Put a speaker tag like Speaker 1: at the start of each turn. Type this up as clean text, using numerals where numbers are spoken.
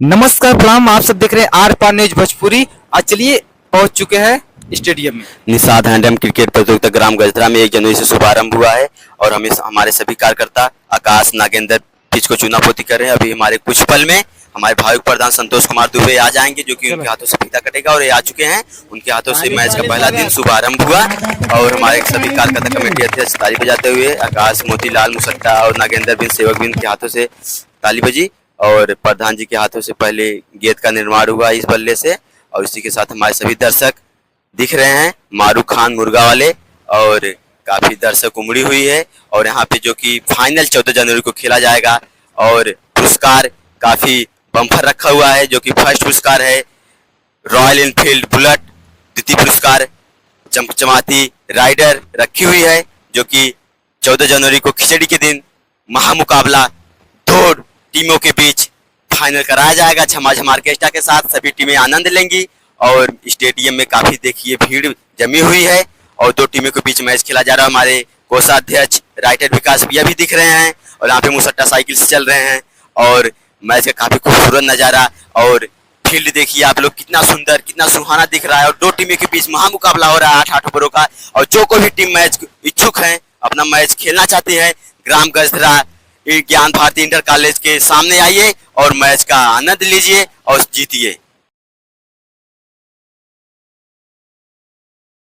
Speaker 1: नमस्कार प्रणाम, आप सब देख रहे हैं आर पार न्यूज भोजपुरी। आज चलिए पहुंच चुके हैं स्टेडियम में।
Speaker 2: निषाद हैंडम क्रिकेट प्रतियोगिता ग्राम गजरा में 1 जनवरी से शुभारंभ हुआ है और हमारे सभी कार्यकर्ता आकाश नागेंद्र पिच को चुनापोती कर रहे हैं। अभी हमारे कुछ पल में हमारे भाविक प्रधान संतोष कुमार दुबे आ जाएंगे, जो कि उनके हाथों से फीता कटेगा और ये आ चुके हैं। उनके हाथों से मैच का पहला दिन शुभारंभ हुआ और हमारे सभी कार्यकर्ता कमेटी अध्यक्ष ताली बजाते हुए आकाश, मोतीलाल मुसट्टा और नागेंद्र बिन सेवक बिन के हाथों से ताली बजी और प्रधान जी के हाथों से पहले गेंद का निर्माण हुआ इस बल्ले से। और इसी के साथ हमारे सभी दर्शक दिख रहे हैं, मारूख खान मुर्गा वाले, और काफी दर्शक उमड़ी हुई है। और यहाँ पे जो कि फाइनल 14 जनवरी को खेला जाएगा और पुरस्कार काफी बम्पर रखा हुआ है, जो कि फर्स्ट पुरस्कार है रॉयल एनफील्ड बुलेट, द्वितीय पुरस्कार चमचमाती राइडर रखी हुई है, जो कि 14 जनवरी को खिचड़ी के दिन महामुकाबला दो टीमों के बीच फाइनल कराया जाएगा। झमाझम ऑर्केस्ट्रा के साथ सभी टीमें आनंद लेंगी और स्टेडियम में काफी देखिए भीड़ जमी हुई है और दो टीमों के बीच मैच खेला जा रहा है। हमारे कोषाध्यक्ष राइटर विकास भैया भी दिख रहे हैं और यहाँ पे मुसट्टा साइकिल से चल रहे हैं और मैच का काफी खूबसूरत नजारा और फील्ड देखिए आप लोग, कितना सुंदर कितना सुहाना दिख रहा है। और दो टीमों के बीच महामुकाबला हो रहा है 8 ओवरों का। और जो कोई भी टीम मैच इच्छुक है, अपना मैच खेलना चाहती है, ग्राम गजरा ज्ञान भारती इंटर कॉलेज के सामने आइए और मैच का आनंद लीजिए और जीतिए।